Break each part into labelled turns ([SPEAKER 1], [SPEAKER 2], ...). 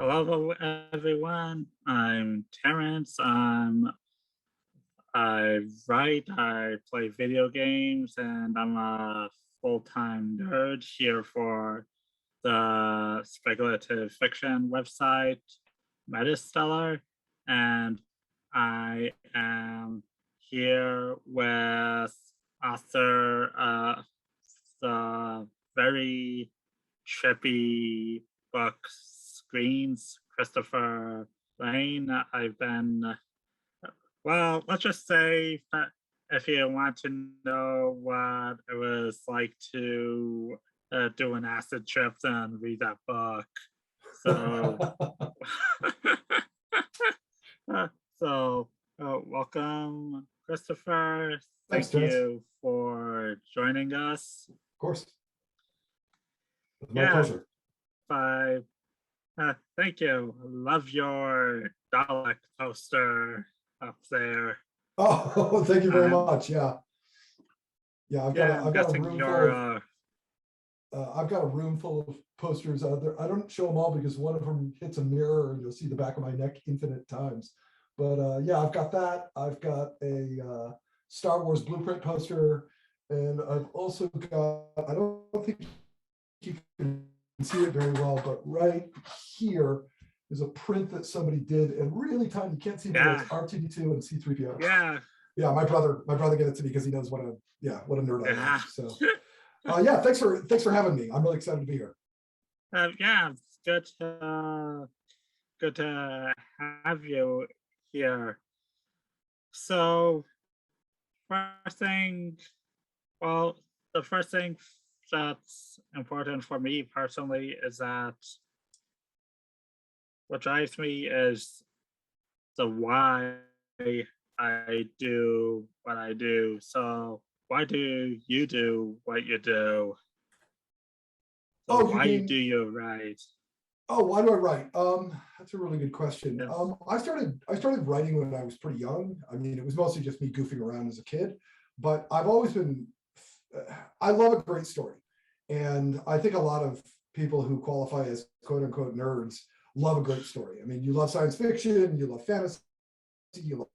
[SPEAKER 1] Hello, everyone. I'm Terrence. I write, I play video games, and I'm a full-time nerd here for the speculative fiction website MetaStellar, and I am here with author the very trippy book Screens, Christopher Laine. I've been, well, let's just say that if you want to know what it was like to do an acid trip, then read that book. So, welcome, Christopher.
[SPEAKER 2] Thanks,
[SPEAKER 1] Thank
[SPEAKER 2] Terrence.
[SPEAKER 1] you for joining us.
[SPEAKER 2] Of course. It's my pleasure.
[SPEAKER 1] Thank you. Love your Dalek poster up there.
[SPEAKER 2] Oh, thank you very much. Yeah. I've got a room full of posters out there. I don't show them all because one of them hits a mirror and you'll see the back of my neck infinite times. But yeah, I've got that. I've got a Star Wars blueprint poster, and I've also got, I don't think you can see it very well, but right here is a print that somebody did, and really tiny, you can't see it, but it's R2D2 and C3PO. Yeah, my brother gave it to me because he knows what a nerd I am. So yeah, thanks for having me. I'm really excited to be here.
[SPEAKER 1] Yeah, it's good to have you here. So the first thing that's important for me personally is that what drives me is the why I do what I do. So why do you do what you do? So why do you write?
[SPEAKER 2] Oh, why do I write? That's a really good question. Yes. I started writing when I was pretty young. I mean, it was mostly just me goofing around as a kid, but I've always been, I love a great story. And I think a lot of people who qualify as quote unquote nerds love a great story. I mean, you love science fiction, you love fantasy, you love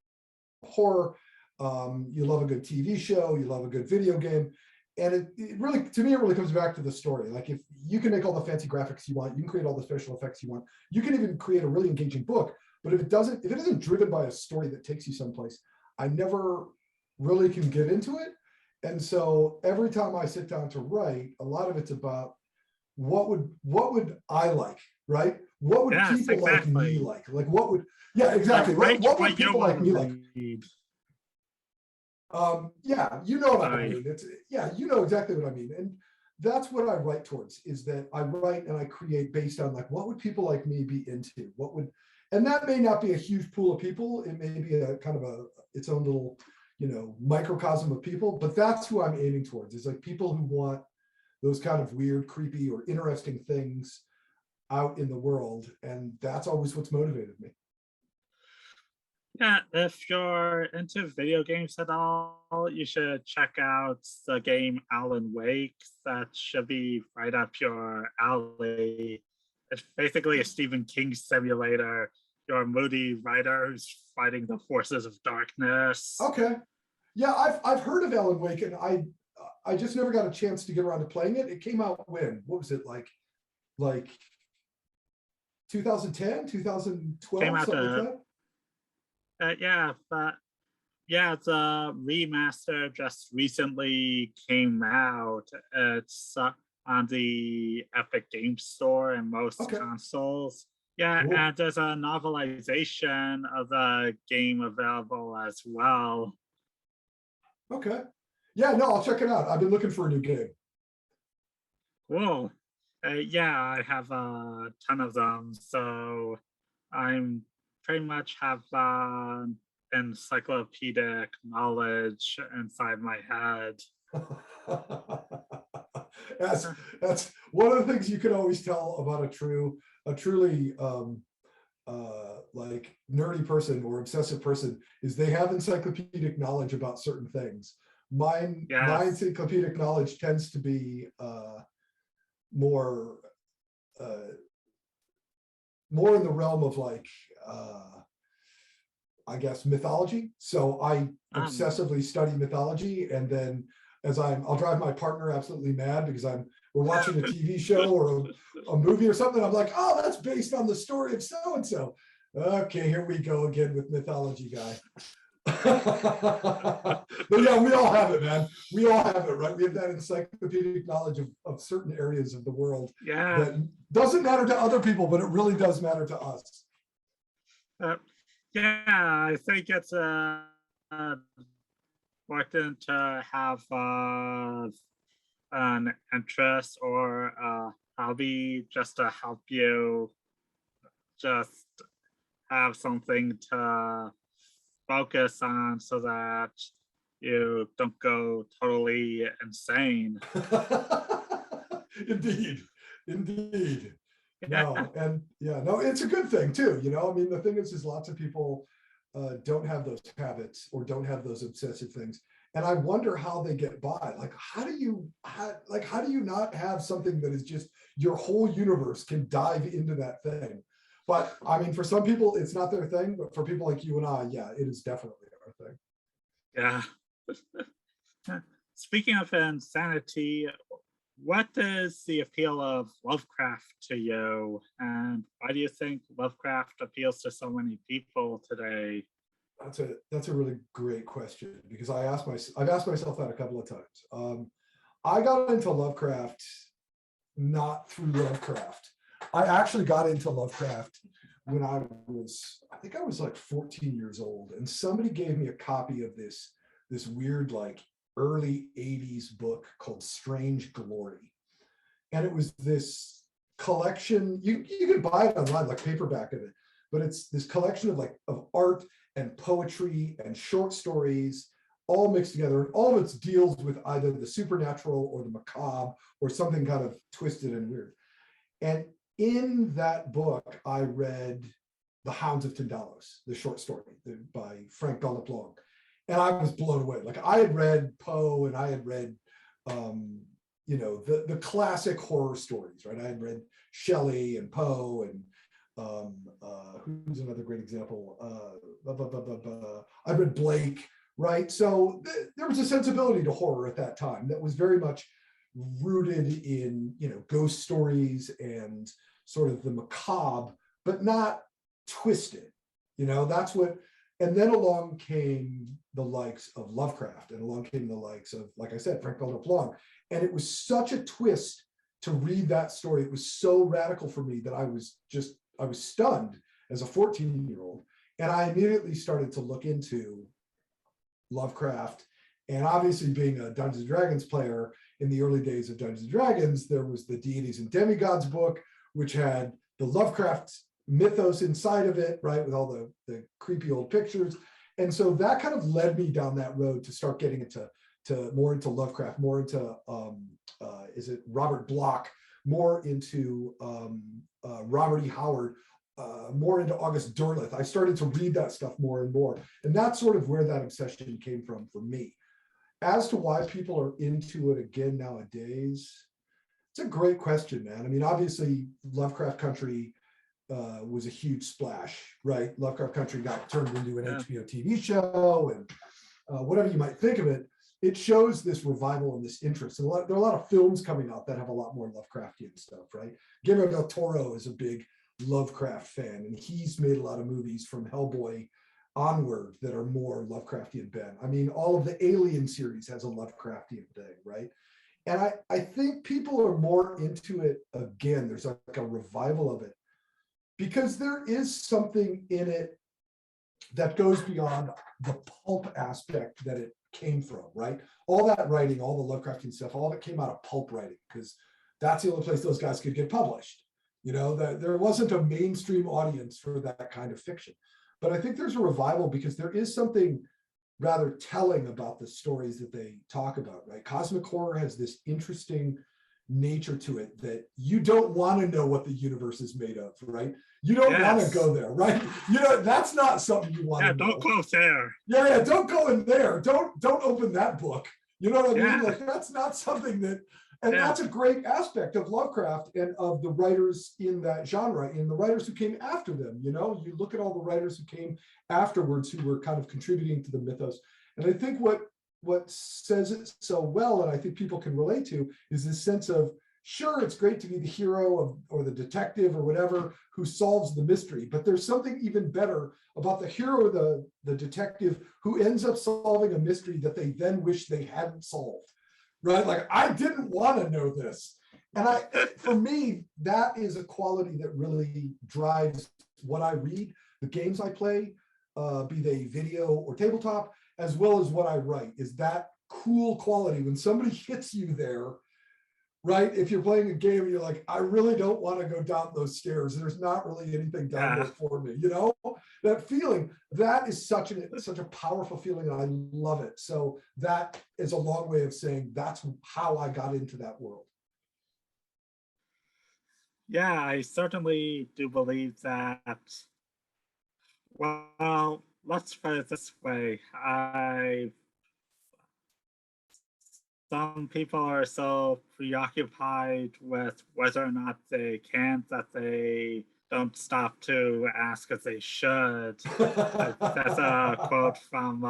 [SPEAKER 2] horror, you love a good TV show, you love a good video game. And it really, to me, it really comes back to the story. Like, if you can make all the fancy graphics you want, you can create all the special effects you want, you can even create a really engaging book. But if it isn't driven by a story that takes you someplace, I never really can get into it. And so every time I sit down to write, a lot of it's about what would I like, right? What would people like me like? Like, what would, yeah, exactly. What would people like me like? Yeah, you know what I mean. You know exactly what I mean. And that's what I write towards, is that I write and I create based on, like, what would people like me be into? And that may not be a huge pool of people. It may be a kind of its own little, microcosm of people, but that's who I'm aiming towards, is like people who want those kind of weird, creepy, or interesting things out in the world. And that's always what's motivated me.
[SPEAKER 1] Yeah, if you're into video games at all, you should check out the game Alan Wake. That should be right up your alley. It's basically a Stephen King simulator. You're a moody writer who's fighting the forces of darkness.
[SPEAKER 2] Okay. Yeah, I've heard of Alan Wake, and I just never got a chance to get around to playing it. It came out when? What was it, like 2010, 2012,
[SPEAKER 1] came out
[SPEAKER 2] something like that?
[SPEAKER 1] The remaster just recently came out. It's on the Epic Games Store and most consoles. Yeah, cool. And there's a novelization of the game available as well.
[SPEAKER 2] Okay. Yeah, no, I'll check it out. I've been looking for a new game.
[SPEAKER 1] Cool. Yeah, I have a ton of them, so I'm pretty much have encyclopedic knowledge inside my head.
[SPEAKER 2] That's one of the things you can always tell about a truly like nerdy person or obsessive person, is they have encyclopedic knowledge about certain things. My encyclopedic knowledge tends to be more more in the realm of like, I guess, mythology. So I obsessively study mythology, and then as I'll drive my partner absolutely mad because we're watching a TV show or a movie or something. I'm like, oh, that's based on the story of so and so. Okay, here we go again with mythology guy. But yeah, we all have it, man. We all have it, right? We have that encyclopedic knowledge of certain areas of the world that doesn't matter to other people, but it really does matter to us.
[SPEAKER 1] Yeah, I think it's important to have an interest or a hobby just to help you just have something to focus on so that you don't go totally insane.
[SPEAKER 2] Indeed. No, and yeah, no, it's a good thing too. You know, I mean, the thing is lots of people don't have those habits or don't have those obsessive things. And I wonder how they get by. Like, how do you not have something that is just your whole universe can dive into that thing? But I mean, for some people, it's not their thing. But for people like you and I, yeah, it is definitely our thing.
[SPEAKER 1] Yeah. Speaking of insanity, what is the appeal of Lovecraft to you? And why do you think Lovecraft appeals to so many people today?
[SPEAKER 2] That's a really great question, because I've asked myself that a couple of times. I got into Lovecraft not through Lovecraft. I actually got into Lovecraft when I think I was like 14 years old, and somebody gave me a copy of this weird like early 80s book called Strange Glory. And it was this collection, you can buy it online, like paperback of it, but it's this collection of art and poetry and short stories all mixed together, and all of it deals with either the supernatural or the macabre or something kind of twisted and weird. And in that book, I read The Hounds of Tindalos, the short story by Frank Galleplanc. And I was blown away. Like, I had read Poe, and I had read, the classic horror stories, right? I had read Shelley and Poe, and who's another great example? I read Blake, right? So there was a sensibility to horror at that time that was very much rooted in, ghost stories and sort of the macabre, but not twisted. That's what. And then along came the likes of Lovecraft, and along came the likes of, like I said, Frank Galleplanc. And it was such a twist to read that story. It was so radical for me that I was stunned as a 14-year-old. And I immediately started to look into Lovecraft. And obviously, being a Dungeons and Dragons player in the early days of Dungeons and Dragons, there was the Deities and Demigods book, which had the Lovecraft mythos inside of it, right, with all the creepy old pictures. And so that kind of led me down that road to start getting more into Lovecraft, more into Robert Bloch, more into Robert E. Howard, more into August Derleth. I started to read that stuff more and more, and that's sort of where that obsession came from for me. As to why people are into it again nowadays, it's a great question, man. I mean, obviously, Lovecraft Country was a huge splash, right? Lovecraft Country got turned into an HBO TV show, and whatever you might think of it, it shows this revival and this interest. And there are a lot of films coming out that have a lot more Lovecraftian stuff, right? Guillermo del Toro is a big Lovecraft fan, and he's made a lot of movies from Hellboy onward that are more Lovecraftian bent. I mean, all of the Alien series has a Lovecraftian thing, right? And I think people are more into it again. There's like a revival of it, because there is something in it that goes beyond the pulp aspect that it came from, right? All that writing, all the Lovecraftian stuff, all of it came out of pulp writing, because that's the only place those guys could get published. That there wasn't a mainstream audience for that kind of fiction. But I think there's a revival because there is something rather telling about the stories that they talk about, right? Cosmic horror has this interesting nature to it that you don't want to know what the universe is made of, right? You don't want to go there, right? That's not something you want to know.
[SPEAKER 1] Don't go there.
[SPEAKER 2] Yeah, don't go in there. Don't open that book. You know what I mean? Like, that's not something that And
[SPEAKER 1] Yeah.
[SPEAKER 2] that's a great aspect of Lovecraft and of the writers in that genre, and the writers who came after them. You know, you look at all the writers who came afterwards who were kind of contributing to the mythos. And I think what says it so well, and I think people can relate to, is this sense of, sure, it's great to be the hero of, or the detective or whatever who solves the mystery, but there's something even better about the hero, the detective who ends up solving a mystery that they then wish they hadn't solved, right? Like, I didn't want to know this. And for me, that is a quality that really drives what I read, the games I play, be they video or tabletop, as well as what I write, is that cool quality when somebody hits you there, right? If you're playing a game and you're like, I really don't want to go down those stairs. There's not really anything down there for me, you know? That feeling, that is such a powerful feeling, and I love it. So that is a long way of saying that's how I got into that world.
[SPEAKER 1] Yeah, I certainly do believe that. Well, let's put it this way. Some people are so preoccupied with whether or not they can that they don't stop to ask if they should. That's a quote from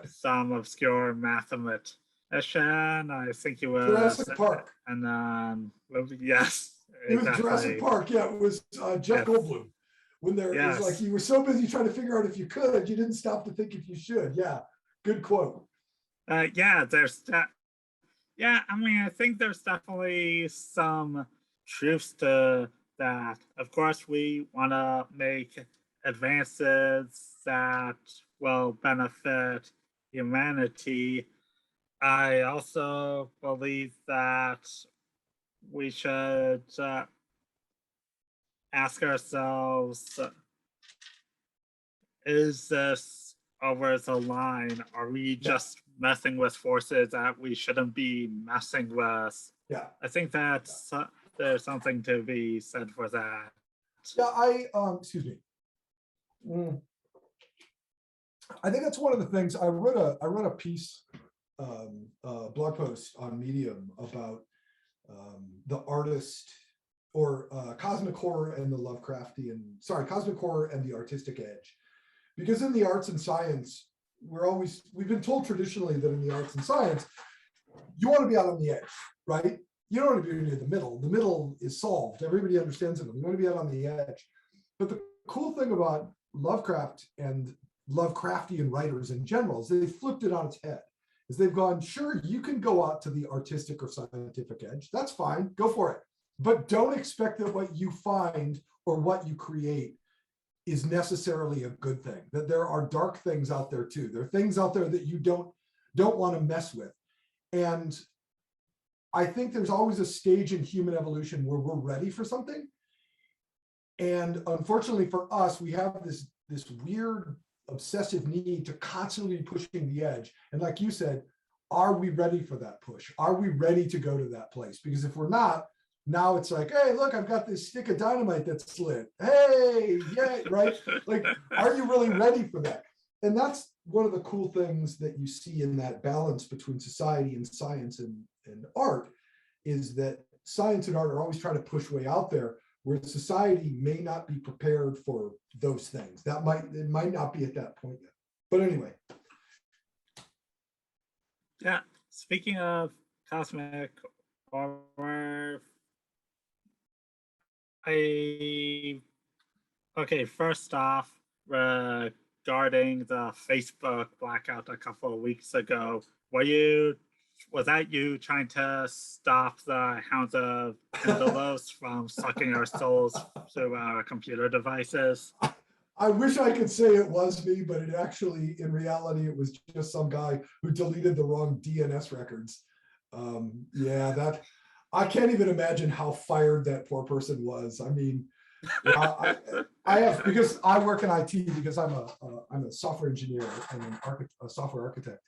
[SPEAKER 1] some obscure mathematician. I think it was
[SPEAKER 2] Jurassic Park.
[SPEAKER 1] And yes,
[SPEAKER 2] it was Jurassic Park. Yeah, it was Jeff Goldblum. When there is like, you were so busy trying to figure out if you could, you didn't stop to think if you should. Yeah, good quote.
[SPEAKER 1] Yeah, I mean, I think there's definitely some truth to that. Of course, we want to make advances that will benefit humanity. I also believe that we should ask ourselves, is this over the line? Are we just messing with forces that we shouldn't be messing with?
[SPEAKER 2] Yeah.
[SPEAKER 1] I think that's there's something to be said for that.
[SPEAKER 2] Yeah, excuse me. I think that's one of the things. I wrote a piece, blog post on Medium about the artist, or cosmic horror and the cosmic horror and the artistic edge. Because in the arts and science, we've been told traditionally that in the arts and science, you want to be out on the edge, right? You don't want to be near the middle. The middle is solved. Everybody understands it. You want to be out on the edge. But the cool thing about Lovecraft and Lovecraftian writers in general is they flipped it on its head. Is they've gone, sure, you can go out to the artistic or scientific edge. That's fine. Go for it. But don't expect that what you find or what you create is necessarily a good thing, that there are dark things out there too. There are things out there that you don't want to mess with. And I think there's always a stage in human evolution where we're ready for something. And unfortunately for us, we have this weird obsessive need to constantly be pushing the edge. And like you said, are we ready for that push? Are we ready to go to that place? Because if we're not, now it's like, hey, look, I've got this stick of dynamite that's lit. Hey, yay, right? Like, are you really ready for that? And that's one of the cool things that you see in that balance between society and science and art, is that science and art are always trying to push way out there, where society may not be prepared for those things. It might not be at that point yet. But anyway.
[SPEAKER 1] Yeah, speaking of cosmic horror, first off, regarding the Facebook blackout a couple of weeks ago, was that you trying to stop the hounds of Anthologies from sucking our souls through our computer devices?
[SPEAKER 2] I wish I could say it was me, but it actually, in reality, it was just some guy who deleted the wrong DNS records. Yeah, I can't even imagine how fired that poor person was. I mean, I have, because I work in IT, because I'm a software engineer and a software architect.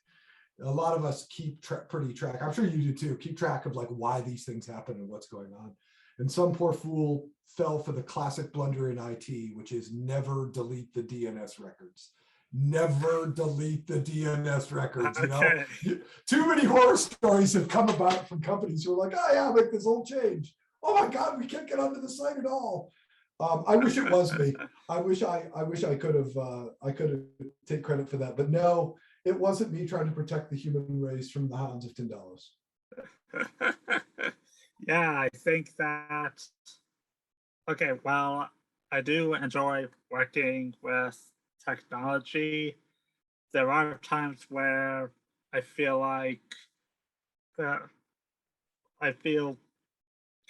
[SPEAKER 2] A lot of us keep pretty track. I'm sure you do too. Keep track of like why these things happen and what's going on. And some poor fool fell for the classic blunder in IT, which is never delete the DNS records. never delete the DNS records. You know,
[SPEAKER 1] Okay.
[SPEAKER 2] too many horror stories have come about from companies who are like, oh yeah, make this whole change. Oh my God, we can't get onto the site at all. I wish it was me. I wish I could have take credit for that, but no, it wasn't me trying to protect the human race from the hounds of Tindalos.
[SPEAKER 1] Yeah, I think that. Okay, well, I do enjoy working with technology. There are times where I feel like that I feel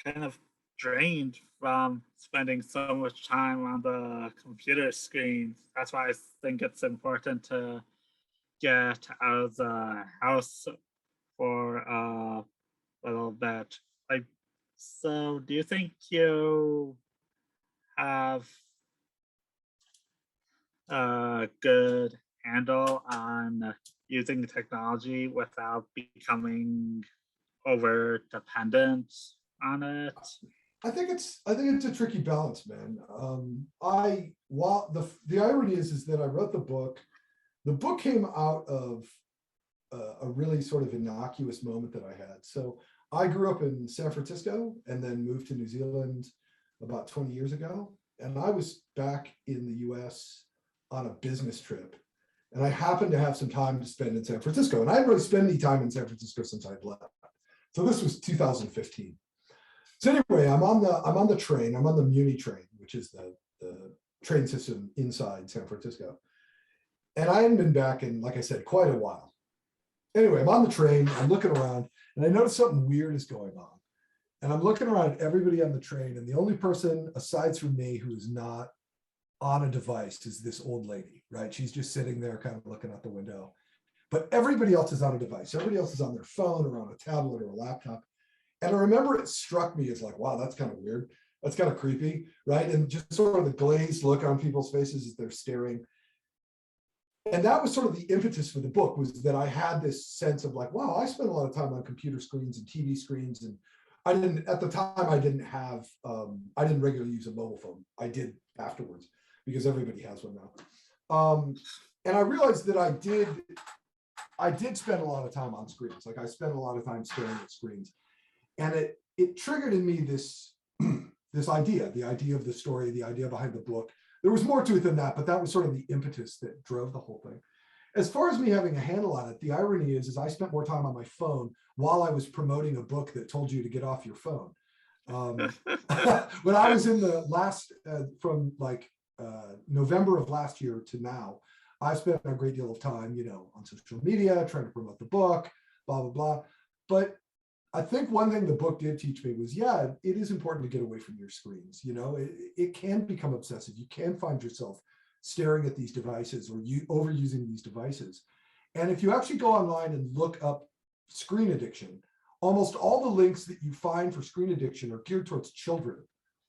[SPEAKER 1] kind of drained from spending so much time on the computer screen. That's why I think it's important to get out of the house for a little bit. Like, so do you think you have a good handle on using technology without becoming over dependent on it?
[SPEAKER 2] I think it's a tricky balance, man. While the irony is that I wrote the book. The book came out of a really sort of innocuous moment that I had. So I grew up in San Francisco and then moved to New Zealand about 20 years ago. And I was back in the US on a business trip. And I happened to have some time to spend in San Francisco. And I hadn't really spent any time in San Francisco since I'd left. So this was 2015. So anyway, I'm on the train. I'm on the Muni train, which is the train system inside San Francisco. And I hadn't been back in, like I said, quite a while. Anyway, I'm on the train, I'm looking around, and I notice something weird is going on. And I'm looking around at everybody on the train, and the only person aside from me who is not on a device is this old lady, right? She's just sitting there kind of looking out the window. But everybody else is on a device. Everybody else is on their phone or on a tablet or a laptop. And I remember it struck me as like, wow, that's kind of weird. That's kind of creepy, right? And just sort of the glazed look on people's faces as they're staring. And that was sort of the impetus for the book, was that I had this sense of like, wow, I spent a lot of time on computer screens and TV screens. And I didn't, at the time, I didn't regularly use a mobile phone. I did afterwards because everybody has one now. And I realized that I did spend a lot of time on screens. Like I spent a lot of time staring at screens. And it triggered in me this, this idea, the idea of the story, the idea behind the book. There was more to it than that, but that was sort of the impetus that drove the whole thing. As far as me having a handle on it, the irony is I spent more time on my phone while I was promoting a book that told you to get off your phone. When I was in the last, from like November of last year to now, I spent a great deal of time, you know, on social media, trying to promote the book, blah, blah, blah. But I think one thing the book did teach me was, yeah, it is important to get away from your screens. You know, it can become obsessive. You can find yourself staring at these devices or overusing these devices. And if you actually go online and look up screen addiction, almost all the links that you find for screen addiction are geared towards children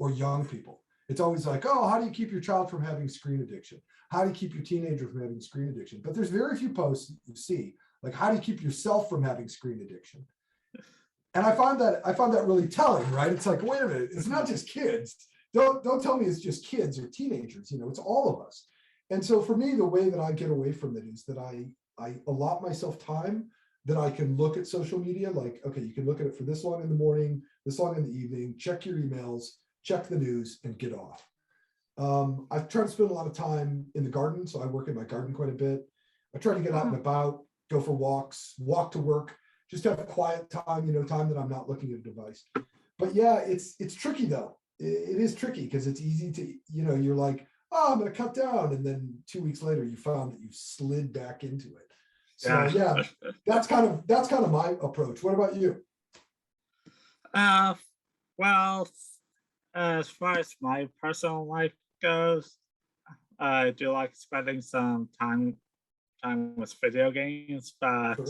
[SPEAKER 2] or young people. It's always like, oh, how do you keep your child from having screen addiction? How do you keep your teenager from having screen addiction? But there's very few posts that you see, like, how do you keep yourself from having screen addiction? And I found that really telling, right? It's like, wait a minute, it's not just kids. Don't tell me it's just kids or teenagers, you know, it's all of us. And so for me, the way that I get away from it is that I allot myself time that I can look at social media. Like, okay, you can look at it for this long in the morning, this long in the evening, check your emails, check the news, and get off. I've tried to spend a lot of time in the garden. So I work in my garden quite a bit. I try to get out and about, go for walks, walk to work, just have a quiet time, you know, time that I'm not looking at a device. But yeah, it's tricky though. It is tricky because it's easy to, you know, you're like, oh, I'm going to cut down. And then 2 weeks later, you found that you slid back into it. So yeah, that's kind of my approach. What about you?
[SPEAKER 1] Well, as far as my personal life goes, I do like spending some time with video games, but
[SPEAKER 2] Sure.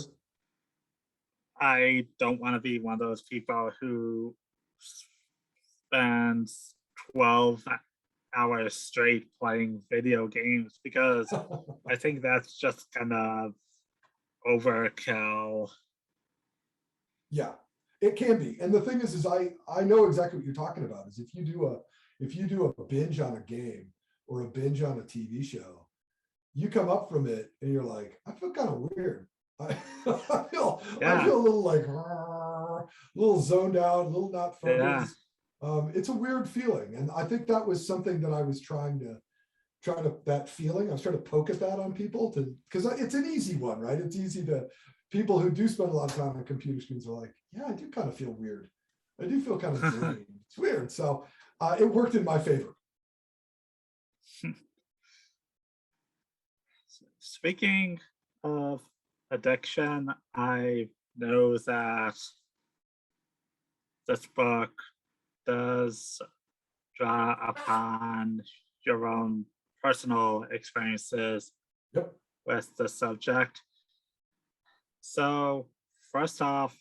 [SPEAKER 1] I don't want to be one of those people who spends 12 hours straight playing video games, because I think that's just kind of overkill.
[SPEAKER 2] Yeah, it can be. And the thing is I know exactly what you're talking about. Is if you do a binge on a game or a binge on a TV show, you come up from it and you're like, I feel kind of weird. I feel
[SPEAKER 1] Yeah.
[SPEAKER 2] a little like a little zoned out, a little not focused. It's a weird feeling, and I think that was something that I was trying to that feeling. I was trying to poke at that on people because it's an easy one, right? It's easy to people who do spend a lot of time on computer screens are like, yeah, I do kind of feel weird. I do feel kind of drained. It's weird. So it worked in my favor.
[SPEAKER 1] Speaking of addiction, I know that this book does draw upon your own personal experiences with the subject. So first off,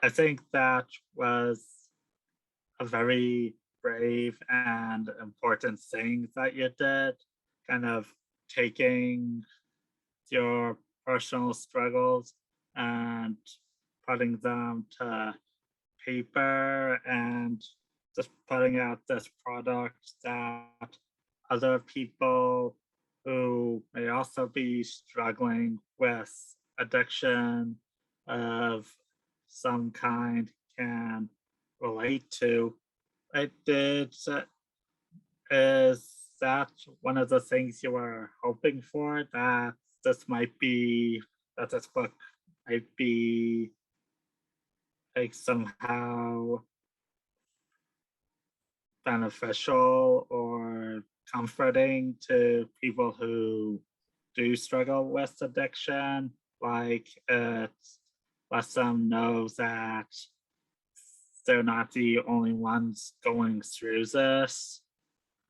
[SPEAKER 1] I think that was a very brave and important thing that you did, kind of taking your personal struggles and putting them to paper and just putting out this product that other people who may also be struggling with addiction of some kind can relate to. I did. Is that one of the things you were hoping for? That this book might be like somehow beneficial or comforting to people who do struggle with addiction, like it lets them know that they're not the only ones going through this?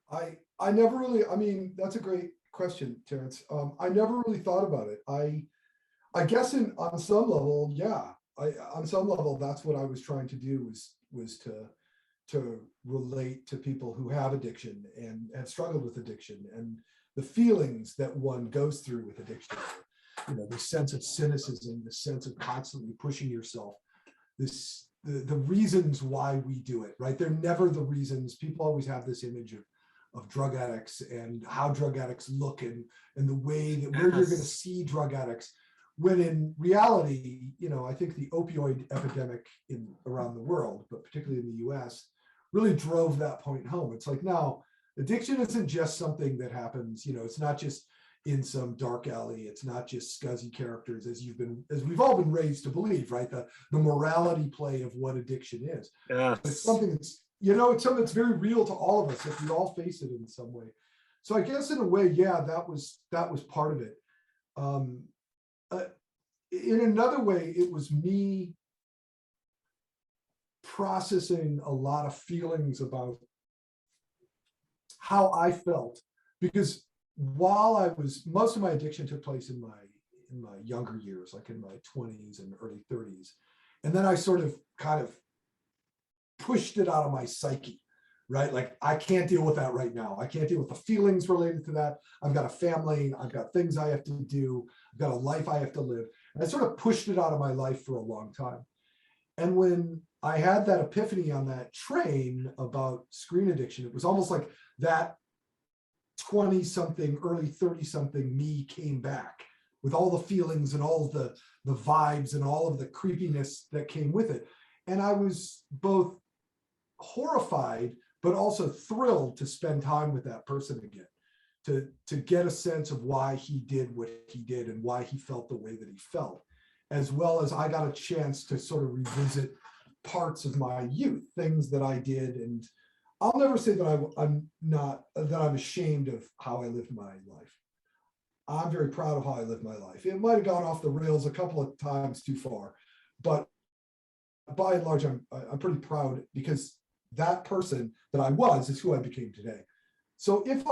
[SPEAKER 2] I never really, I mean, that's a great question, Terrence. I never really thought about it. I guess on some level, yeah. On some level, that's what I was trying to do was to relate to people who have addiction and have struggled with addiction and the feelings that one goes through with addiction. You know, the sense of cynicism, the sense of constantly pushing yourself, the reasons why we do it, right? They're never the reasons. People always have this image of drug addicts and how drug addicts look and the way that where you're going to see drug addicts, when in reality, you know, I think the opioid epidemic around the world, but particularly in the US, really drove that point home. It's like, no, addiction isn't just something that happens, you know, it's not just in some dark alley, it's not just scuzzy characters as we've all been raised to believe, right? The morality play of what addiction is.
[SPEAKER 1] Yes.
[SPEAKER 2] It's something that's, you know, it's something that's very real to all of us if we all face it in some way. So I guess in a way, yeah, that was part of it. In another way, it was me processing a lot of feelings about how I felt, because while most of my addiction took place in my younger years, like in my 20s and early 30s. And then I sort of kind of pushed it out of my psyche, right? Like, I can't deal with that right now. I can't deal with the feelings related to that. I've got a family, I've got things I have to do, I've got a life I have to live. And I sort of pushed it out of my life for a long time. And when I had that epiphany on that train about screen addiction, it was almost like that 20-something, early 30-something me came back with all the feelings and all the vibes and all of the creepiness that came with it. And I was both horrified, but also thrilled to spend time with that person again, to get a sense of why he did what he did and why he felt the way that he felt, as well as I got a chance to sort of revisit parts of my youth, things that I did. And I'll never say that I'm ashamed of how I lived my life. I'm very proud of how I lived my life. It might have gone off the rails a couple of times too far, but by and large, I'm pretty proud, because that person that I was is who I became today. So if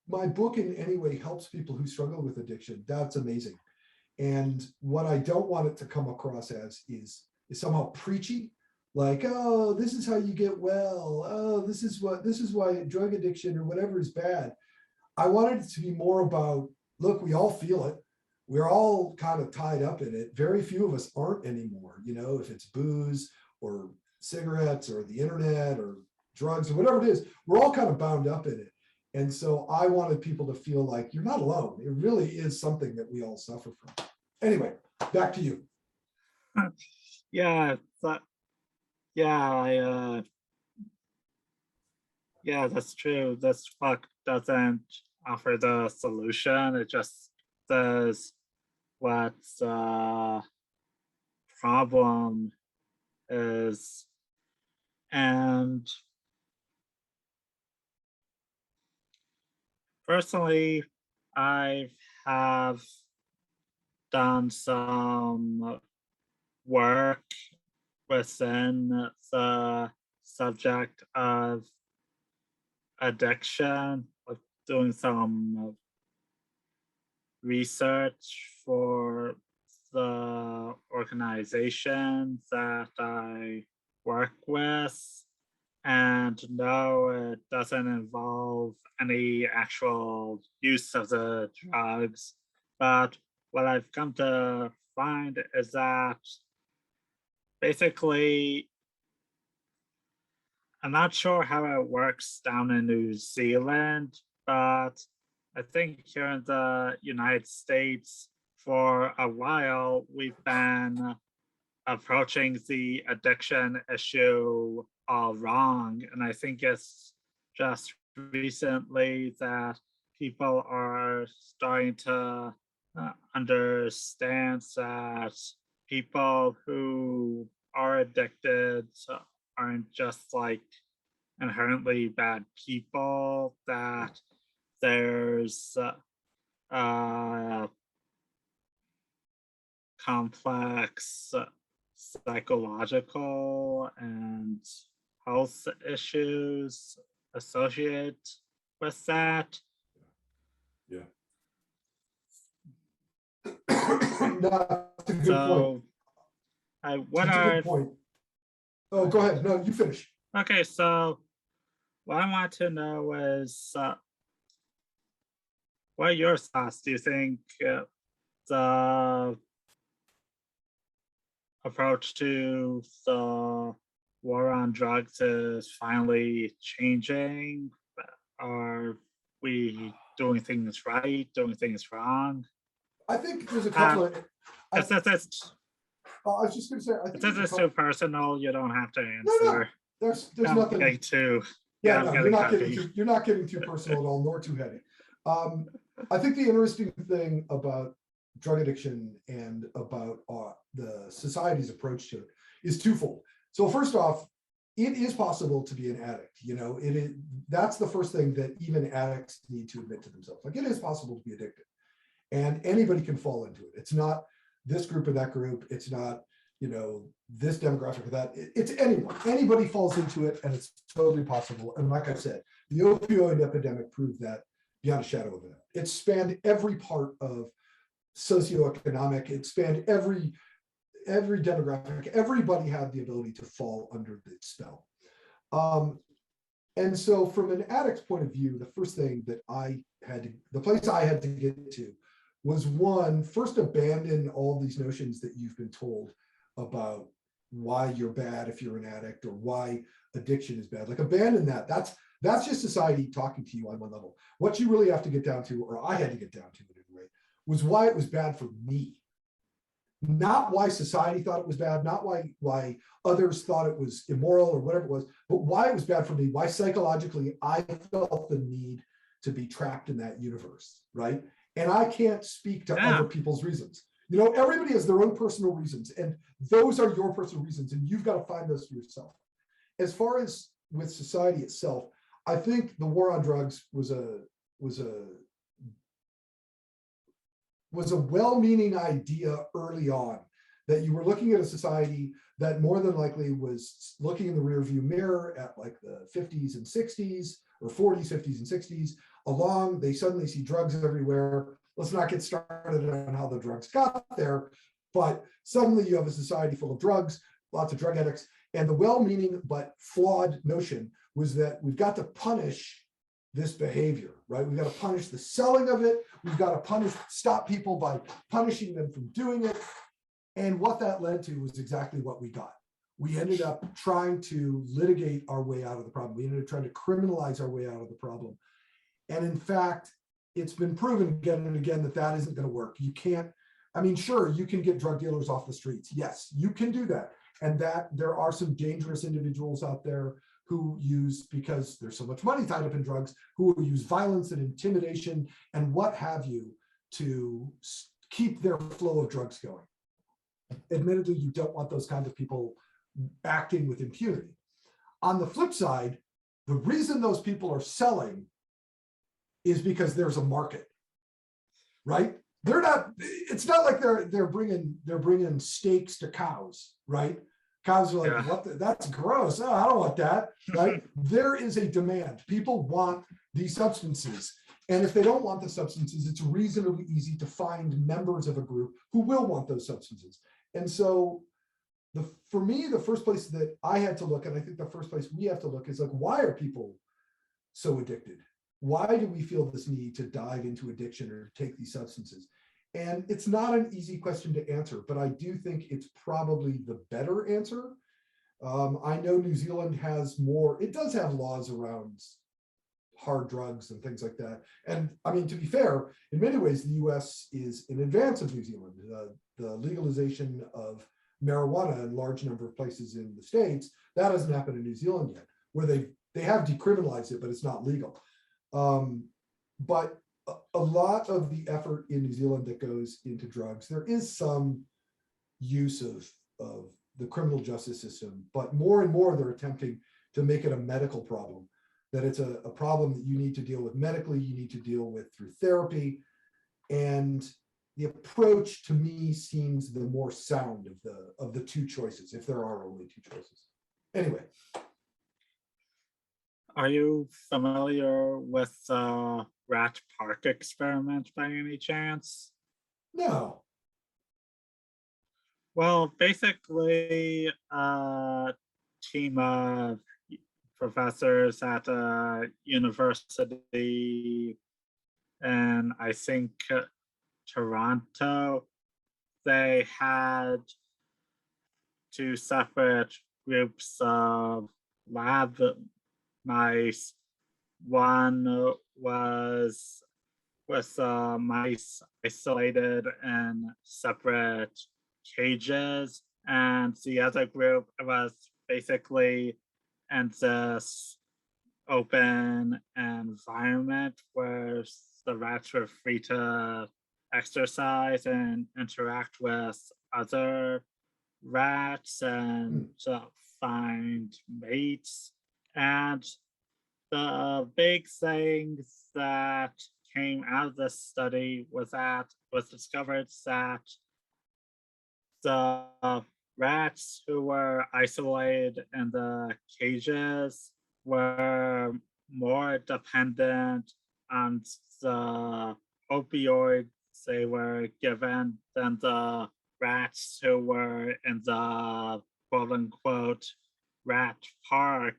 [SPEAKER 2] my book in any way helps people who struggle with addiction, that's amazing. And what I don't want it to come across as is somehow preachy, like, oh, this is how you get well. Oh, this is why drug addiction or whatever is bad. I wanted it to be more about, look, we all feel it. We're all kind of tied up in it. Very few of us aren't anymore. You know, if it's booze or cigarettes or the internet or drugs or whatever it is, we're all kind of bound up in it. And so I wanted people to feel like you're not alone. It really is something that we all suffer from. Anyway, back to you.
[SPEAKER 1] Yeah, I yeah, that's true. This book doesn't offer the solution. It just says what the problem is. And personally, I have done some work within the subject of addiction, like doing some research for the organizations that I work with. And no, it doesn't involve any actual use of the drugs. But what I've come to find is that basically, I'm not sure how it works down in New Zealand, but I think here in the United States, for a while, we've been approaching the addiction issue all wrong. And I think it's just recently that people are starting to understand that people who are addicted aren't just like inherently bad people, that there's complex psychological and health issues associated with that.
[SPEAKER 2] Yeah. That's a good point.
[SPEAKER 1] What
[SPEAKER 2] That's a
[SPEAKER 1] are
[SPEAKER 2] good point. Oh, go ahead. No, you finish.
[SPEAKER 1] Okay, so what I want to know is what are your thoughts? Do you think the approach to the war on drugs is finally changing? Are we doing things right, doing things wrong?
[SPEAKER 2] I think there's a couple of.
[SPEAKER 1] I was just
[SPEAKER 2] going to say, I think
[SPEAKER 1] it's too personal. You don't have to answer.
[SPEAKER 2] No. There's nothing.
[SPEAKER 1] Too.
[SPEAKER 2] Yeah, no, you're not getting too personal at all, nor too heavy. I think the interesting thing about drug addiction and about the society's approach to it is twofold. So first off, it is possible to be an addict. You know, it is. That's the first thing that even addicts need to admit to themselves. Like, it is possible to be addicted, and anybody can fall into it. It's not this group or that group. It's not, you know, this demographic or that. It's anyone. Anybody falls into it, and it's totally possible. And like I said, the opioid epidemic proved that beyond a shadow of a doubt. It spanned every part of socioeconomic. It spanned every demographic. Everybody had the ability to fall under the spell. And so from an addict's point of view, the first thing that the place I had to get to was, one, first abandon all these notions that you've been told about why you're bad if you're an addict, or why addiction is bad. Like, abandon that. That's just society talking to you on one level. What you really have to get down to, or I had to get down to at any rate, was why it was bad for me. Not why society thought it was bad, not why others thought it was immoral or whatever it was, but why it was bad for me, why psychologically I felt the need to be trapped in that universe, right? And I can't speak to other people's reasons. You know, everybody has their own personal reasons, and those are your personal reasons, and you've got to find those for yourself. As far as with society itself, I think the war on drugs was a well-meaning idea early on, that you were looking at a society that more than likely was looking in the rearview mirror at like the 50s and 60s, or 40s, 50s and 60s. They suddenly see drugs everywhere. Let's not get started on how the drugs got there, but suddenly you have a society full of drugs, lots of drug addicts, and the well-meaning but flawed notion was that we've got to punish this behavior, right? We've got to punish the selling of it. We've got to stop people by punishing them from doing it. And what that led to was exactly what we got. We ended up trying to litigate our way out of the problem. We ended up trying to criminalize our way out of the problem. And in fact, it's been proven again and again that that isn't going to work. You can't, I mean, sure, you can get drug dealers off the streets. Yes, you can do that. And that there are some dangerous individuals out there who use, because there's so much money tied up in drugs, who will use violence and intimidation and what have you to keep their flow of drugs going. Admittedly, you don't want those kinds of people acting with impunity. On the flip side, the reason those people are selling is because there's a market, right? They're not, it's not like they're bringing steaks to cows, right? Cows are like,
[SPEAKER 1] Yeah.
[SPEAKER 2] what? That's gross. Oh, I don't want that, right? There is a demand. People want these substances. And if they don't want the substances, it's reasonably easy to find members of a group who will want those substances. And so for me, the first place that I had to look, and I think the first place we have to look, is like, why are people so addicted? Why do we feel this need to dive into addiction or take these substances? And it's not an easy question to answer, but I do think it's probably the better answer. I know New Zealand has more, it does have laws around hard drugs and things like that. And I mean, to be fair, in many ways, the US is in advance of New Zealand. The legalization of marijuana in large number of places in the States, that hasn't happened in New Zealand yet, where they have decriminalized it, but it's not legal. But a lot of the effort in New Zealand that goes into drugs, there is some use of the criminal justice system, but more and more they're attempting to make it a medical problem, that it's a problem that you need to deal with medically, you need to deal with through therapy. And the approach to me seems the more sound of the two choices, if there are only two choices. Anyway.
[SPEAKER 1] Are you familiar with the rat park experiment by any chance?
[SPEAKER 2] No.
[SPEAKER 1] Well, basically, a team of professors at a university in, I think, Toronto, they had two separate groups of lab mice. One was with mice isolated in separate cages, and the other group was basically in this open environment where the rats were free to exercise and interact with other rats and find mates. And the big thing that came out of this study was that it was discovered that the rats who were isolated in the cages were more dependent on the opioids they were given than the rats who were in the quote unquote rat park.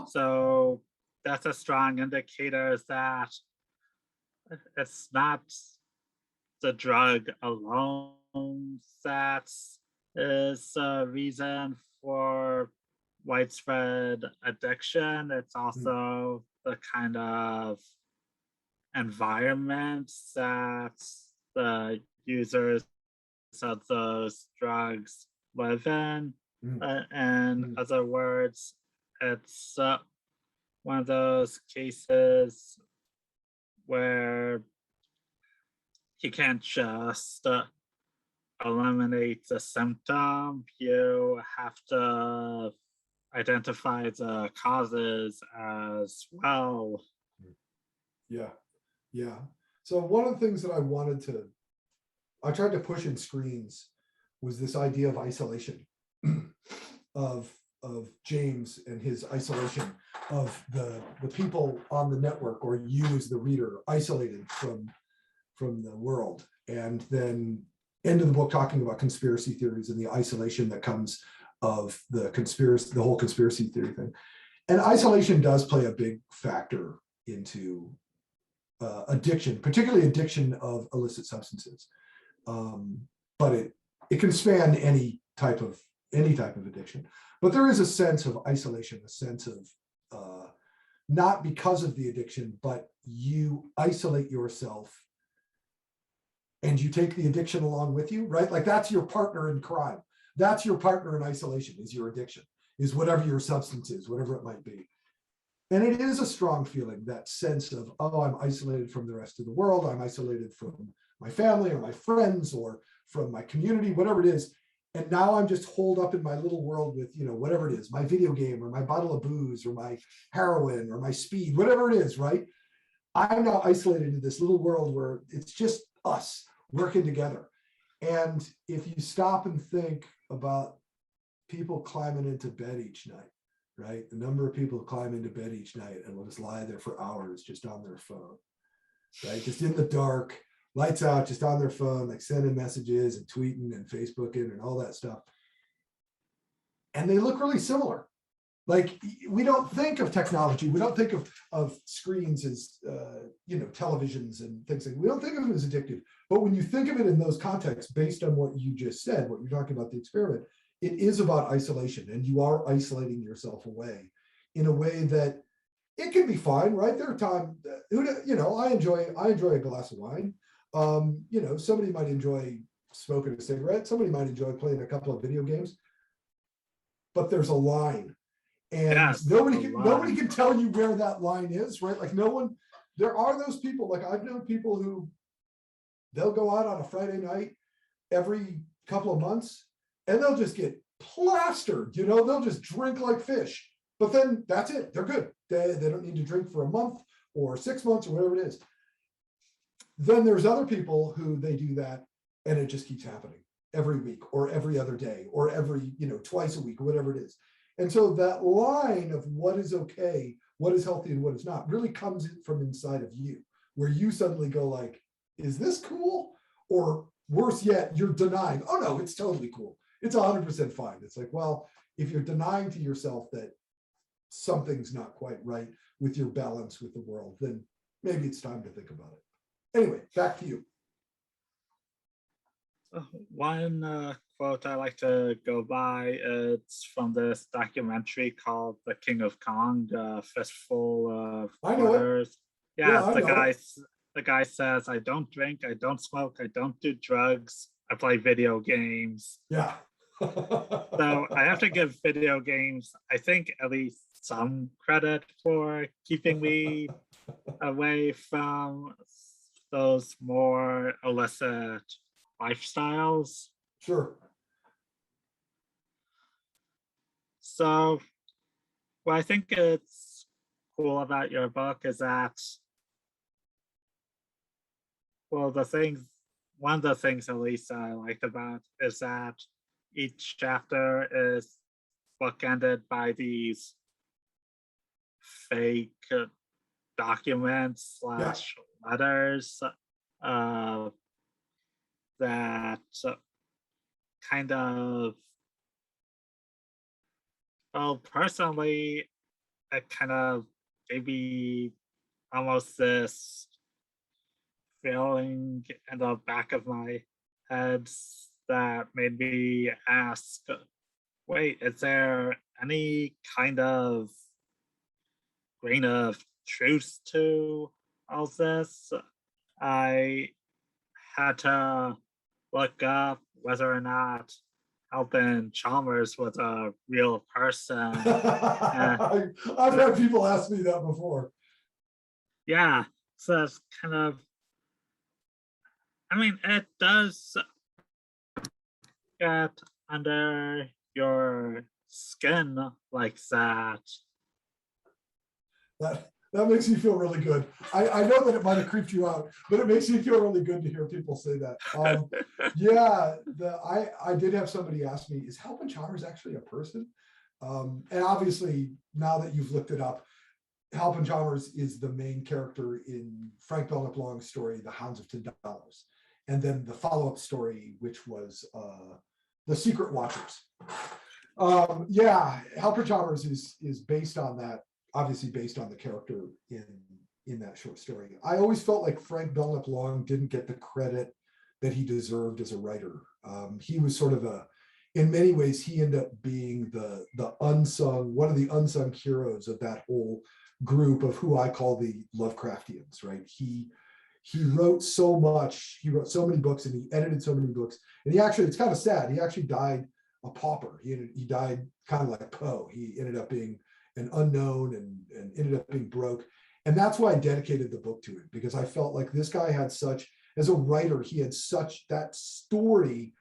[SPEAKER 1] So that's a strong indicator that it's not the drug alone that is a reason for widespread addiction. It's also the kind of environment that the users of those drugs live in. In other words, it's one of those cases where you can't just eliminate the symptom. You have to identify the causes as well.
[SPEAKER 2] Yeah. So one of the things that I tried to push in screens was this idea of isolation, of James and his isolation of the people on the network, or you as the reader, isolated from the world. And then end of the book talking about conspiracy theories and the isolation that comes of the whole conspiracy theory thing. And isolation does play a big factor into addiction, particularly addiction of illicit substances. But it can span any type of addiction. But there is a sense of isolation, a sense of not because of the addiction, but you isolate yourself and you take the addiction along with you, right? Like that's your partner in crime. That's your partner in isolation, is your addiction, is whatever your substance is, whatever it might be. And it is a strong feeling, that sense of, oh, I'm isolated from the rest of the world. I'm isolated from my family or my friends or from my community, whatever it is. And now I'm just holed up in my little world with, whatever it is, my video game or my bottle of booze or my heroin or my speed, whatever it is, right? I'm now isolated in this little world where it's just us working together. And if you stop and think about people climbing into bed each night, right? The number of people who climb into bed each night and will just lie there for hours just on their phone, right? Just in the dark, lights out, just on their phone, like sending messages and tweeting and Facebooking and all that stuff. And they look really similar. Like, we don't think of technology, we don't think of screens as, televisions and things like, we don't think of them as addictive. But when you think of it in those contexts, based on what you just said, what you're talking about, the experiment, it is about isolation, and you are isolating yourself away in a way that it can be fine, right? There are times, I enjoy a glass of wine. Somebody might enjoy smoking a cigarette. Somebody might enjoy playing a couple of video games, but there's a line, and
[SPEAKER 1] Yes,
[SPEAKER 2] nobody
[SPEAKER 1] a
[SPEAKER 2] can
[SPEAKER 1] line.
[SPEAKER 2] tell you where that line is, right? Like there are those people, like I've known people who they'll go out on a Friday night every couple of months and they'll just get plastered, they'll just drink like fish, but then that's it. They're good. They don't need to drink for a month or 6 months or whatever it is. Then there's other people who they do that and it just keeps happening every week or every other day or every, twice a week or whatever it is. And so that line of what is okay, what is healthy and what is not really comes from inside of you, where you suddenly go like, is this cool? Or worse yet, you're denying, oh no, it's totally cool. It's 100% fine. It's like, well, if you're denying to yourself that something's not quite right with your balance with the world, then maybe it's time to think about it. Anyway, back to you.
[SPEAKER 1] One quote I like to go by, it's from this documentary called The King of Kong, Fistful of Quarters. Yeah, the guy says, I don't drink, I don't smoke, I don't do drugs, I play video games.
[SPEAKER 2] Yeah.
[SPEAKER 1] So I have to give video games, I think, at least some credit for keeping me away from those more illicit lifestyles.
[SPEAKER 2] Sure.
[SPEAKER 1] So what I think it's cool about your book is that, well, one of the things at least I liked about is that each chapter is bookended by these fake documents / letters that kind of, well, personally, it kind of gave me almost this feeling in the back of my head that made me ask, wait, is there any kind of grain of truth to all this? I had to look up whether or not Alvin Chalmers was a real person.
[SPEAKER 2] I've had people ask me that before.
[SPEAKER 1] Yeah, so it's kind of, I mean, it does get under your skin like that.
[SPEAKER 2] That makes me feel really good. I know that it might have creeped you out, but it makes me feel really good to hear people say that. I did have somebody ask me, is Alvin Chalmers actually a person? And obviously, now that you've looked it up, Alvin Chalmers is the main character in Frank Belknap Long's story, The Hounds of $10. And then the follow-up story, which was The Secret Watchers. Alvin Chalmers is based on that, obviously based on the character in that short story. I always felt like Frank Belknap Long didn't get the credit that he deserved as a writer. He was sort of in many ways, he ended up being the unsung, one of the unsung heroes of that whole group of who I call the Lovecraftians, right? He wrote so much, he wrote so many books, and he edited so many books. And he actually, it's kind of sad, he actually died a pauper. He died kind of like Poe. He ended up being an unknown and ended up being broke. And that's why I dedicated the book to him, because I felt like this guy had such, as a writer, he had such, that story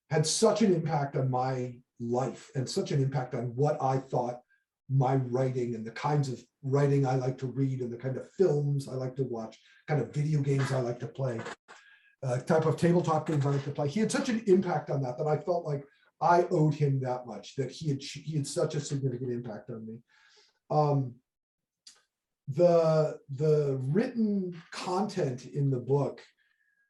[SPEAKER 2] had such an impact on my life and such an impact on what I thought my writing and the kinds of writing I like to read and the kind of films I like to watch, kind of video games I like to play, type of tabletop games I like to play. He had such an impact on that I felt like I owed him that much, that he had such a significant impact on me. The written content in the book,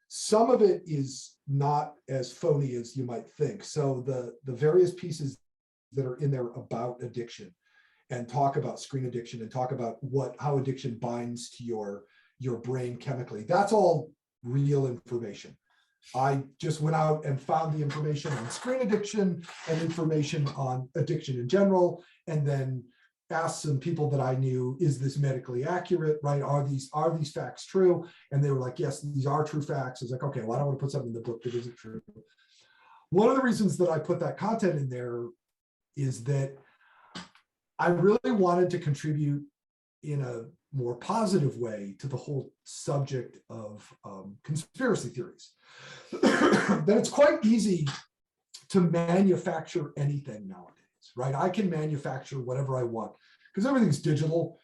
[SPEAKER 2] some of it is not as phony as you might think. So the various pieces that are in there about addiction and talk about screen addiction and talk about how addiction binds to your brain chemically, that's all real information. I just went out and found the information on screen addiction and information on addiction in general, and then asked some people that I knew, is this medically accurate, right? Are these facts true? And they were like, yes, these are true facts. I was like, okay, well, I don't want to put something in the book that isn't true. One of the reasons that I put that content in there is that I really wanted to contribute in a more positive way to the whole subject of conspiracy theories. That it's quite easy to manufacture anything nowadays, right? I can manufacture whatever I want because everything's digital.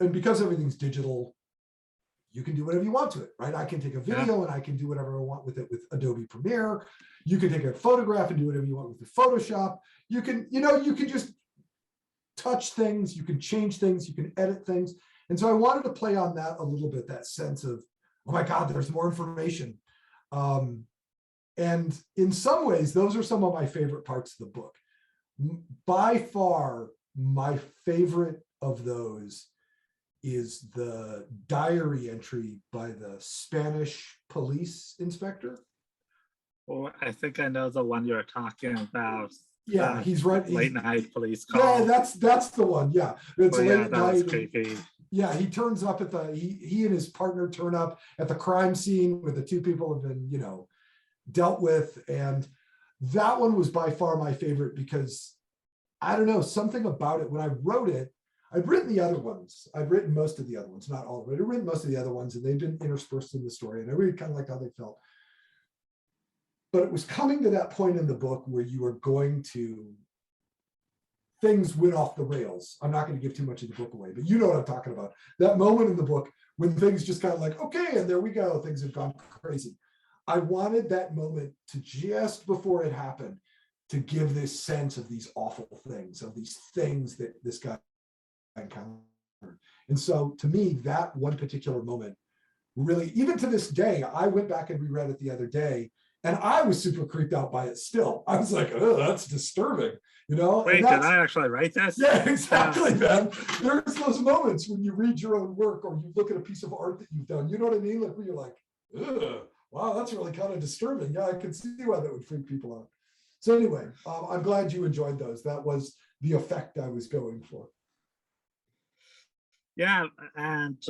[SPEAKER 2] And because everything's digital, you can do whatever you want to it, right? I can take a video and I can do whatever I want with it with Adobe Premiere. You can take a photograph and do whatever you want with the Photoshop. You can just touch things, you can change things, you can edit things. And so I wanted to play on that a little bit, that sense of, oh my God, there's more information. And in some ways, those are some of my favorite parts of the book. By far, my favorite of those is the diary entry by the Spanish police inspector.
[SPEAKER 1] Oh, I think I know the one you're talking about.
[SPEAKER 2] Yeah, he's right.
[SPEAKER 1] Late night police call.
[SPEAKER 2] Yeah, that's the one. Yeah, it's late
[SPEAKER 1] that
[SPEAKER 2] night.
[SPEAKER 1] was creepy.
[SPEAKER 2] Yeah, he turns up at he and his partner turn up at the crime scene where the two people have been, dealt with. And that one was by far my favorite because I don't know, something about it. When I wrote it, I'd written the other ones. I'd written most of the other ones, not all of it. I'd written most of the other ones and they've been interspersed in the story. And I really kind of liked how they felt. But it was coming to that point in the book where you are going to, things went off the rails. I'm not going to give too much of the book away, but you know what I'm talking about. That moment in the book when things just kind of like, okay, and there we go, things have gone crazy. I wanted that moment to, just before it happened, to give this sense of these awful things, of these things that this guy encountered. And so to me, that one particular moment really, even to this day, I went back and reread it the other day, and I was super creeped out by it still. I was like, oh, that's disturbing,
[SPEAKER 1] Wait, did I actually write this?
[SPEAKER 2] Yeah, exactly, man. There's those moments when you read your own work or you look at a piece of art that you've done, you know what I mean? Like where you're like, ugh, wow, that's really kind of disturbing. Yeah, I can see why that would freak people out. So anyway, I'm glad you enjoyed those. That was the effect I was going for.
[SPEAKER 1] Yeah, and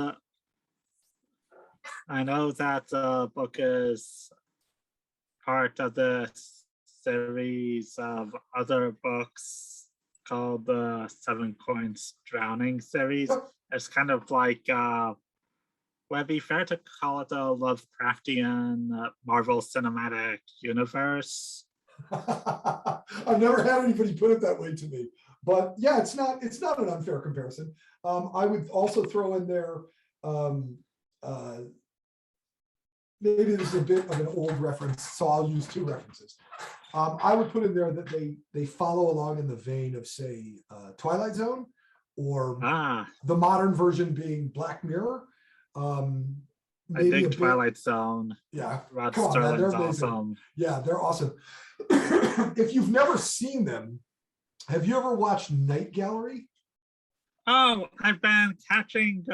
[SPEAKER 1] I know that the book is part of the series of other books called the Seven Coins Drowning series. It's kind of like, would it be fair to call it a Lovecraftian Marvel Cinematic Universe?
[SPEAKER 2] I've never had anybody put it that way to me, but yeah, it's not an unfair comparison. I would also throw in there, maybe this is a bit of an old reference, so I'll use two references. I would put in there that they follow along in the vein of, say, Twilight Zone, or the modern version being Black Mirror.
[SPEAKER 1] I think Twilight Zone.
[SPEAKER 2] Yeah,
[SPEAKER 1] Rod
[SPEAKER 2] come on, man, they're amazing.
[SPEAKER 1] Awesome.
[SPEAKER 2] Yeah, they're awesome. If you've never seen them, have you ever watched Night Gallery?
[SPEAKER 1] Oh, I've been catching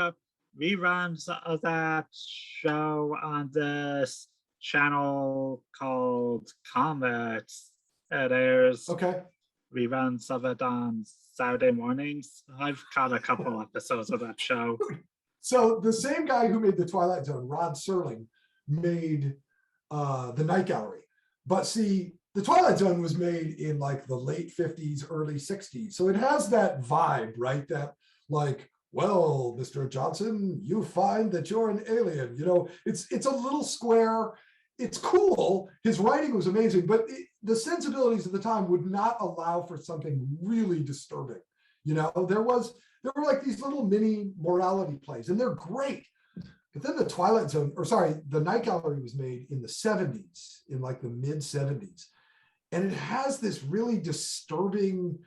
[SPEAKER 1] reruns of that show on this channel called Comet. It airs reruns of it on Saturday mornings. I've caught a couple episodes of that show.
[SPEAKER 2] So the same guy who made the Twilight Zone, Rod Serling, made the Night Gallery. But see, the Twilight Zone was made in like the late 50s, early 60s. So it has that vibe, right? That like, well, Mr. Johnson, you find that you're an alien. You know, it's a little square. It's cool. His writing was amazing, but the sensibilities of the time would not allow for something really disturbing. You know, there were like these little mini morality plays, and they're great. But then the Twilight Zone, or sorry, the Night Gallery was made in the 70s, in like the mid 70s. And it has this really disturbing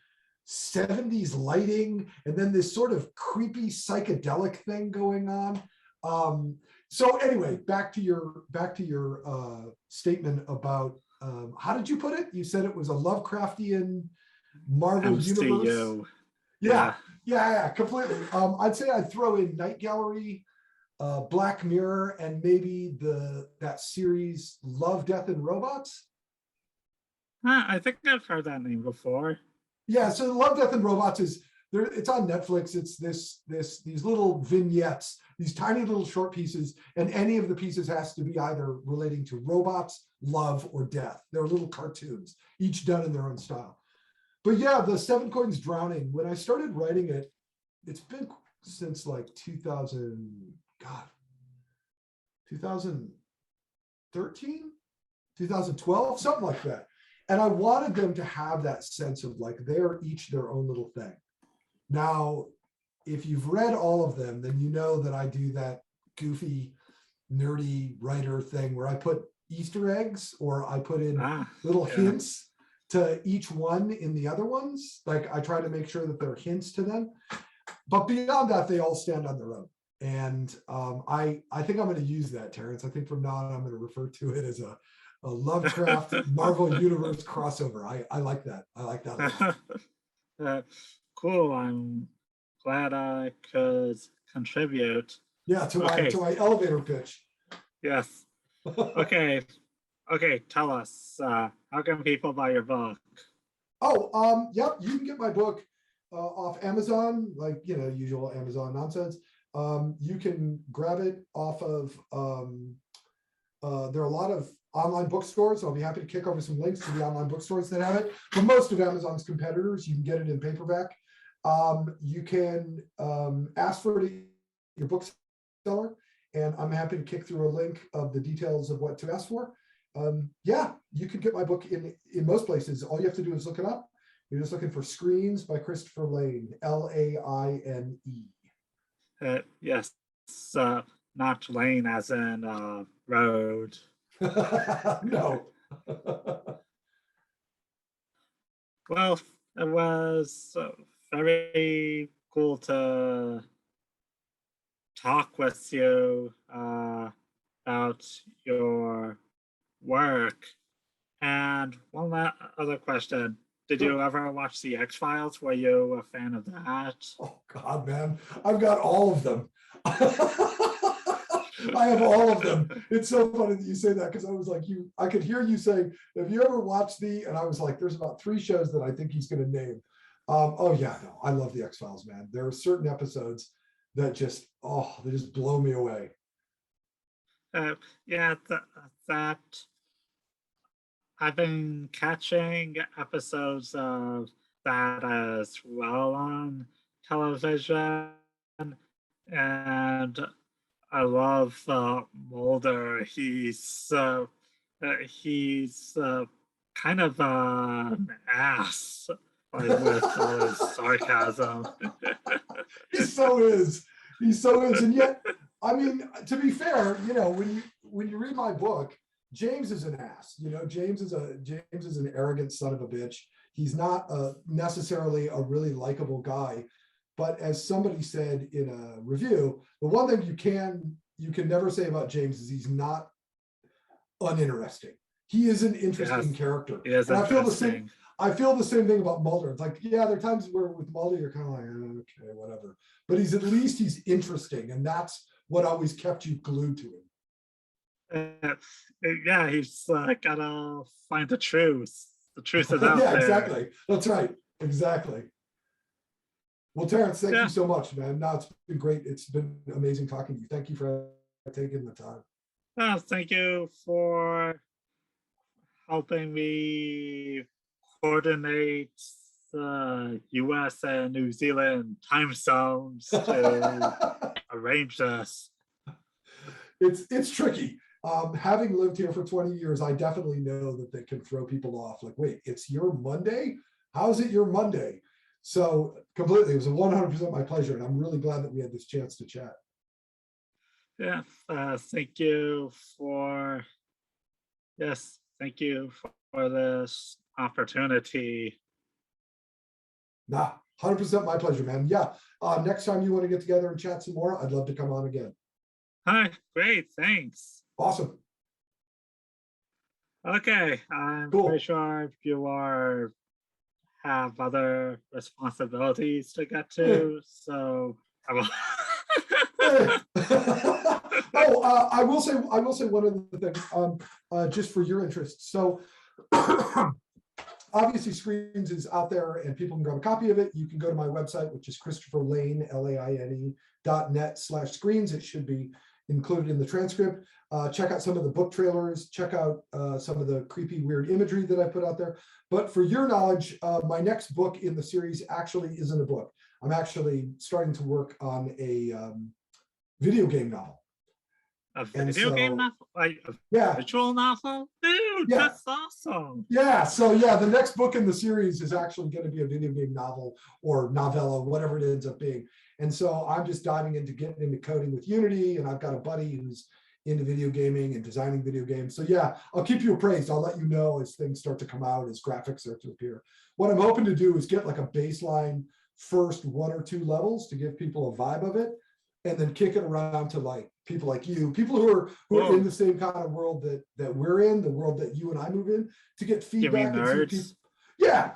[SPEAKER 2] 70s lighting, and then this sort of creepy psychedelic thing going on. So anyway, back to your statement about how did you put it? You said it was a Lovecraftian Marvel
[SPEAKER 1] MCU.
[SPEAKER 2] universe. Yeah, completely. I'd say I'd throw in Night Gallery, Black Mirror, and maybe that series Love, Death, and Robots.
[SPEAKER 1] I think I've heard that name before.
[SPEAKER 2] Yeah, so Love, Death, and Robots it's on Netflix. It's these little vignettes, these tiny little short pieces, and any of the pieces has to be either relating to robots, love, or death. They're little cartoons, each done in their own style. But yeah, the Seven Coins Drowning, when I started writing it, it's been since like 2013, 2012, something like that. And I wanted them to have that sense of like they're each their own little thing. Now, if you've read all of them, then you know that I do that goofy, nerdy writer thing where I put Easter eggs, or I put in little hints to each one in the other ones. Like I try to make sure that there are hints to them. But beyond that, they all stand on their own. And I think I'm going to use that, Terrence. I think from now on, I'm going to refer to it as a Lovecraft Marvel Universe crossover. I like that. I like that a lot.
[SPEAKER 1] Cool. I'm glad I could contribute.
[SPEAKER 2] Yeah, to my elevator pitch.
[SPEAKER 1] Yes. Okay. Tell us, how can people buy your book?
[SPEAKER 2] Oh, yep. You can get my book off Amazon, like, usual Amazon nonsense. You can grab it off of, there are a lot of online bookstores. So I'll be happy to kick over some links to the online bookstores that have it. For most of Amazon's competitors, you can get it in paperback. You can ask for it at your bookseller, and I'm happy to kick through a link of the details of what to ask for. Yeah, you can get my book in most places. All you have to do is look it up. You're just looking for Screens by Christopher Laine, Laine.
[SPEAKER 1] Yes, not Lane as in road.
[SPEAKER 2] No.
[SPEAKER 1] Well, it was very cool to talk with you about your work. And one other question. Did you ever watch the XFiles? Were you a fan of that?
[SPEAKER 2] Oh God, man. I've got all of them. I have all of them. It's so funny that you say that, because I was like, I could hear you saying, have you ever watched and I was like, there's about 3 shows that I think he's going to name. Oh yeah, no, I love the X-Files, man. There are certain episodes that just blow me away.
[SPEAKER 1] Yeah, that I've been catching episodes of that as well on television, and I love Mulder. He's kind of an ass, like, with all his sarcasm.
[SPEAKER 2] He so is. And yet, I mean, to be fair, when you read my book, James is an ass. James is an arrogant son of a bitch. He's not necessarily a really likable guy. But as somebody said in a review, the one thing you can never say about James is he's not uninteresting. He is an interesting character.
[SPEAKER 1] And
[SPEAKER 2] I feel the same thing about Mulder. It's like, yeah, there are times where with Mulder you're kind of like, okay, whatever. But he's interesting, and that's what always kept you glued to him.
[SPEAKER 1] Yeah, he's gotta find the truth. The truth is out
[SPEAKER 2] Yeah,
[SPEAKER 1] there.
[SPEAKER 2] exactly. That's right. Exactly. Well, Terrence, thank
[SPEAKER 1] Yeah.
[SPEAKER 2] you so much, man. No, it's been great. It's been amazing talking to you. Thank you for taking the time.
[SPEAKER 1] Thank you for helping me coordinate the US and New Zealand time zones to arrange this.
[SPEAKER 2] It's tricky. Having lived here for 20 years, I definitely know that they can throw people off. Like, wait, it's your Monday? How is it your Monday? So completely, it was 100% my pleasure. And I'm really glad that we had this chance to chat.
[SPEAKER 1] Yeah, thank you for, yes, thank you for this opportunity.
[SPEAKER 2] Nah, 100% my pleasure, man. Yeah, next time you want to get together and chat some more, I'd love to come on again.
[SPEAKER 1] Hi, great, thanks.
[SPEAKER 2] Awesome.
[SPEAKER 1] Okay, I'm
[SPEAKER 2] Cool.
[SPEAKER 1] pretty sure you have other responsibilities to get to, so I will.
[SPEAKER 2] Oh, I will say one other thing, just for your interest. So obviously Screens is out there and people can grab a copy of it. You can go to my website, which is Christopher Laine, LAINE.net/screens. It should be included in the transcript. Check out some of the book trailers, check out some of the creepy, weird imagery that I put out there. But for your knowledge, my next book in the series actually isn't a book. I'm actually starting to work on a video game novel.
[SPEAKER 1] A video game novel? Like a visual novel? Dude,
[SPEAKER 2] yeah.
[SPEAKER 1] That's awesome.
[SPEAKER 2] Yeah, so yeah, the next book in the series is actually going to be a video game novel or novella, whatever it ends up being. And so I'm just diving into getting into coding with Unity, and I've got a buddy who's into video gaming and designing video games. So yeah, I'll keep you appraised. I'll let you know as things start to come out, as graphics start to appear. What I'm hoping to do is get like a baseline first 1 or 2 levels to give people a vibe of it, and then kick it around to like people like you, people who are in the same kind of world that we're in, the world that you and I move in, to get feedback.
[SPEAKER 1] You mean nerds?
[SPEAKER 2] Yeah,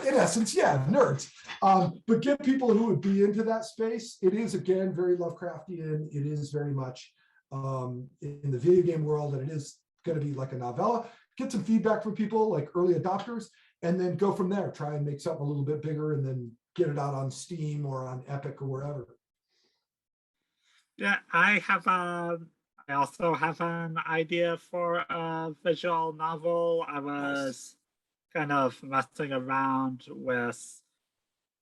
[SPEAKER 2] in essence, yeah, nerds. But get people who would be into that space. It is, again, very Lovecraftian. It is very much in the video game world, and it is going to be like a novella. Get some feedback from people like early adopters, and then go from there. Try and make something a little bit bigger, and then get it out on Steam or on Epic or wherever.
[SPEAKER 1] Yeah, I also have an idea for a visual novel. I was kind of messing around with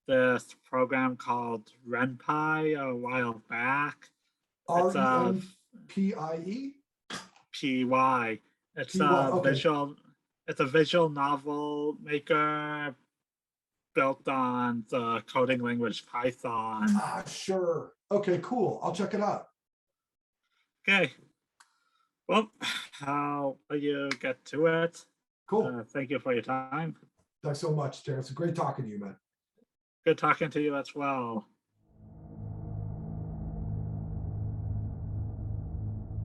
[SPEAKER 1] this program called RenPy a while back. It's a
[SPEAKER 2] RENPIE?
[SPEAKER 1] PY. It's a visual novel maker built on the coding language Python.
[SPEAKER 2] Sure. Okay, cool. I'll check it out.
[SPEAKER 1] Okay. Well, I'll let you get to it.
[SPEAKER 2] Cool.
[SPEAKER 1] Thank you for your time.
[SPEAKER 2] Thanks so much, Terrence. Great talking to you, man.
[SPEAKER 1] Good talking to you as well.